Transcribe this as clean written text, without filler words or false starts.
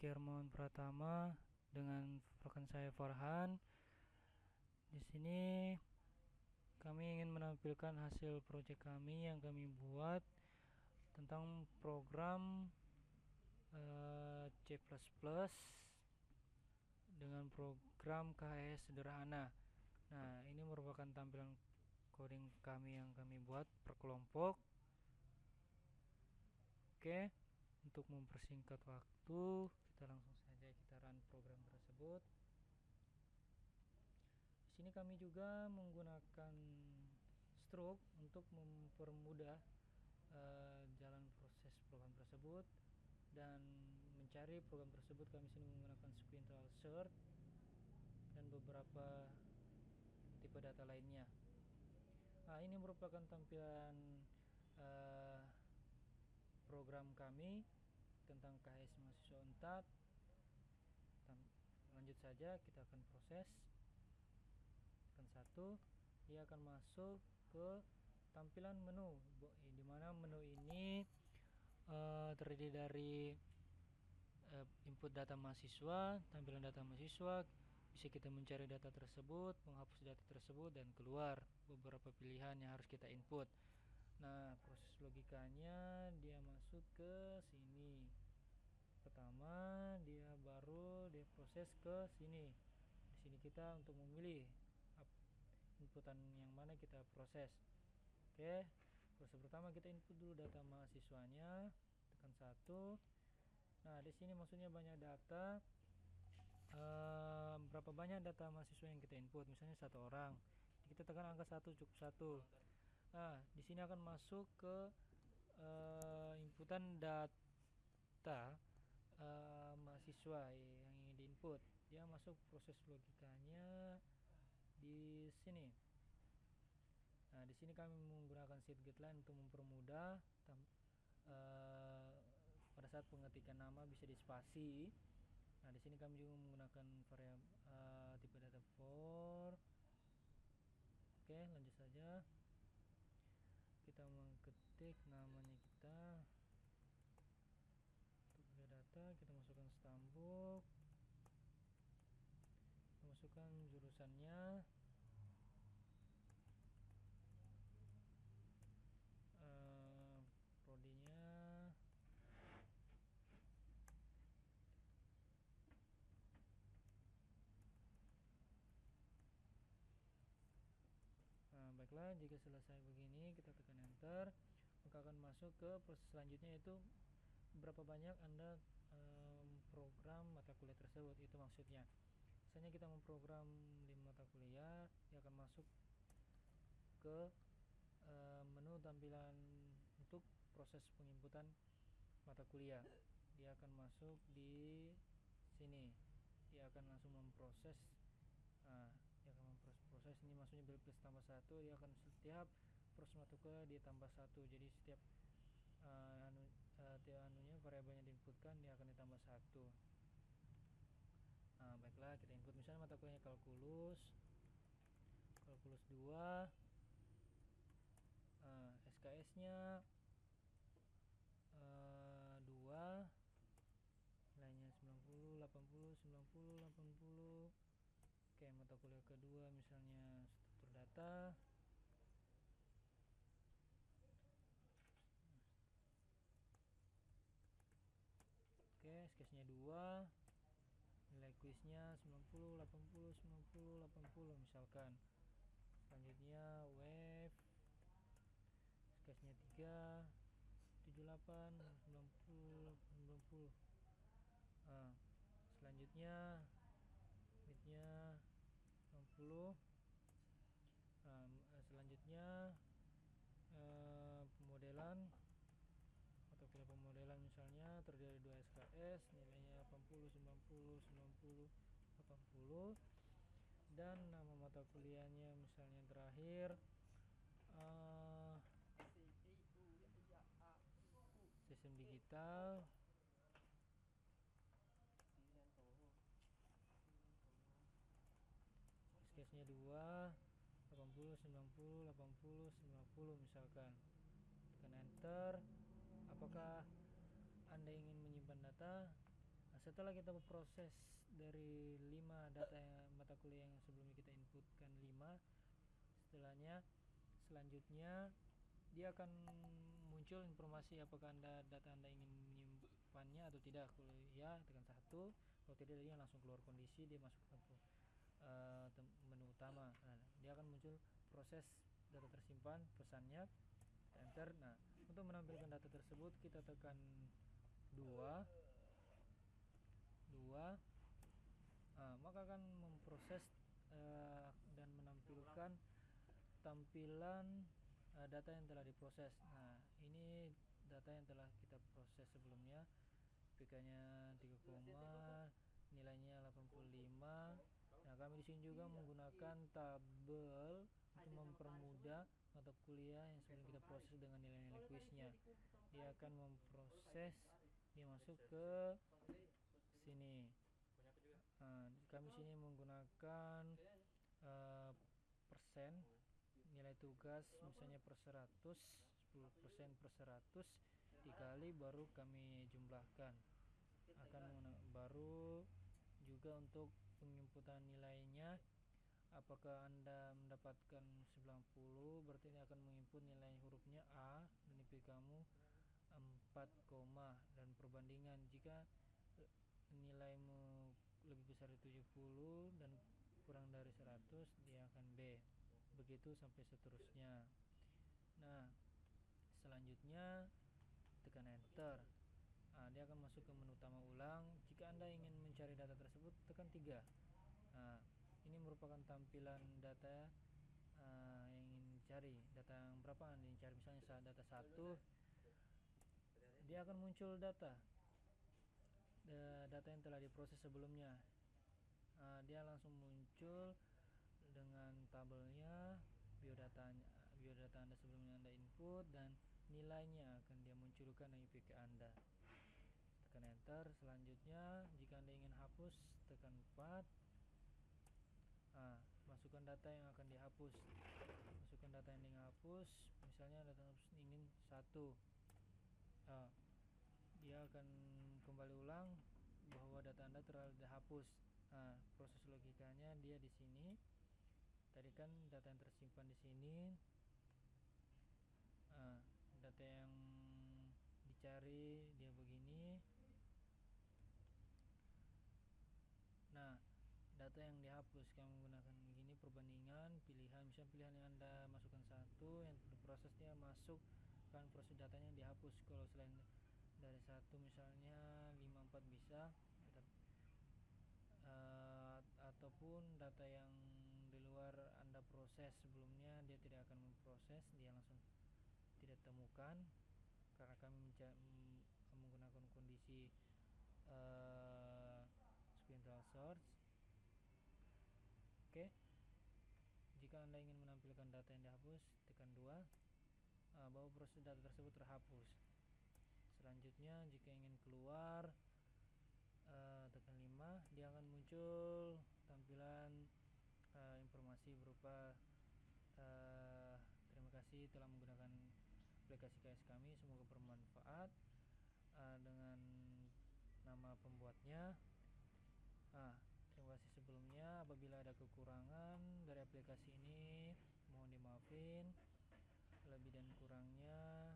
Rizky Hermawan Pratama dengan rekan saya Farhan. Di sini kami ingin menampilkan hasil proyek kami yang kami buat tentang program C++ dengan program KHS sederhana. Nah, ini merupakan tampilan coding kami yang kami buat per kelompok. Oke, untuk mempersingkat waktu, kita langsung saja kita run program tersebut. Di sini kami juga menggunakan stroke untuk mempermudah jalan proses program tersebut, dan mencari program tersebut kami sini menggunakan sequential search dan beberapa tipe data lainnya. Nah, ini merupakan tampilan program kami tentang KHS mahasiswa Unpad. Lanjut saja, kita akan proses. Tekan 1, dia akan masuk ke tampilan menu, di mana menu ini terdiri dari input data mahasiswa, tampilan data mahasiswa, bisa kita mencari data tersebut, menghapus data tersebut, dan keluar beberapa pilihan yang harus kita input. Nah, proses logikanya dia masuk ke sini. Pertama, dia proses ke sini. Di sini kita untuk memilih inputan yang mana kita proses. Oke, proses pertama kita input dulu data mahasiswanya, tekan 1. Nah, di sini maksudnya banyak data. Berapa banyak data mahasiswa yang kita input? Misalnya 1 orang. Kita tekan angka 1, cukup 1. Nah, di sini akan masuk ke inputan data mahasiswa yang ingin diinput. Dia masuk proses logikanya di sini. Nah, di sini kami menggunakan sheet guideline untuk mempermudah pada saat pengetikan nama bisa dispasi. Nah, di sini kami juga menggunakan variabel tipe data for. Oke, lanjut saja. Kita mengetik namanya kita. Untuk data kita masukkan stambuk, kita masukkan jurusannya, prodinya, baiklah. Jika selesai begini, kita tekan enter, maka akan masuk ke proses selanjutnya, yaitu berapa banyak Anda program mata kuliah tersebut. Itu maksudnya, misalnya kita memprogram 5 mata kuliah, dia akan masuk ke menu tampilan untuk proses penginputan mata kuliah. Dia akan masuk di sini, dia akan langsung memproses. Dia akan memproses ini, maksudnya plus tambah 1, dia akan setiap proses mata kuliah dia tambah 1. Jadi setiap anunya variabelnya diinputkan, dia akan ditambah 1. Baiklah, kita input misalnya mata kuliahnya kalkulus 2, SKS nya 2, nilainya 90, 80, 90, 80. Oke, mata kuliah kedua misalnya struktur data. Oke, SKS nya 2, nilai kuisnya 90, 80, 90, 80 misalkan. Selanjutnya wave, SKS nya 3, 78, 90, 90. Selanjutnya bitnya 60. Selanjutnya pemodelan atau kuliah pemodelan misalnya terdiri dari 2 SKS, nilainya 80, 90, 90, 80, dan nama mata kuliahnya misalnya terakhir sistem digital. SKS-nya 2, 80, 90, 80, 90 misalkan. Tekan enter. Apakah Anda ingin menyimpan data? setelah kita proses dari 5 data mata kuliah yang sebelumnya kita inputkan 5, selanjutnya dia akan muncul informasi apakah data anda ingin menyimpannya atau tidak. Kalau ya, tekan 1, kalau tidak dia langsung keluar kondisi, dia masuk ke menu utama. Nah, dia akan muncul proses data tersimpan, pesannya, enter. Nah, untuk menampilkan data tersebut kita tekan 2, maka akan memproses dan menampilkan tampilan data yang telah diproses. Nah, ini data yang telah kita proses sebelumnya. IPK-nya 3, nilainya 85. Nah, kami di sini juga menggunakan tabel untuk mempermudah mata kuliah yang sebelum kita proses dengan nilai-nilai kuisnya. Dia akan memproses, dia masuk ke sini. Kami sini menggunakan persen, nilai tugas misalnya per 100, 10% per 100 dikali, baru kami jumlahkan. Baru juga untuk penginputan nilainya, apakah Anda mendapatkan 90, berarti ini akan menginput nilai hurufnya A dan IP kamu 4, dan perbandingan jika nilaimu lebih besar dari 70 dan kurang dari 100, dia akan B. Begitu sampai seterusnya. Nah, selanjutnya tekan enter. Dia akan masuk ke menu utama ulang. Jika Anda ingin mencari data tersebut, tekan 3. Ini merupakan tampilan data yang ingin dicari. Data yang berapa Anda ingin cari? Misalnya data 1, dia akan muncul data yang telah diproses sebelumnya. Dia langsung muncul dengan tabelnya, biodata Anda sebelumnya Anda input, dan nilainya akan dia munculkan di IPK Anda. Tekan enter. Selanjutnya jika Anda ingin hapus, tekan 4. Masukkan data yang akan dihapus. Misalnya data ingin 1. Dia akan kembali ulang bahwa data Anda telah dihapus. Proses logikanya dia di sini. Tadi kan data yang tersimpan di sini, data yang dicari dia begini. Nah, data yang dihapus kamu menggunakan begini, perbandingan pilihan. Misalnya pilihan yang Anda masukkan 1, yang diprosesnya masuk kan proses datanya yang dihapus. Kalau selain dari 1 misalnya 54 bisa, ataupun data yang di luar Anda proses sebelumnya dia tidak akan memproses, dia langsung tidak temukan karena kami menggunakan kondisi sequential search. Oke. Jika Anda ingin menampilkan data yang dihapus, tekan 2, bahwa proses data tersebut terhapus. Selanjutnya jika ingin keluar, tekan 5, dia akan muncul tampilan informasi berupa terima kasih telah menggunakan aplikasi KS kami, semoga bermanfaat, dengan nama pembuatnya. Terima kasih sebelumnya, apabila ada kekurangan dari aplikasi ini mohon dimaafin, lebih dan kurangnya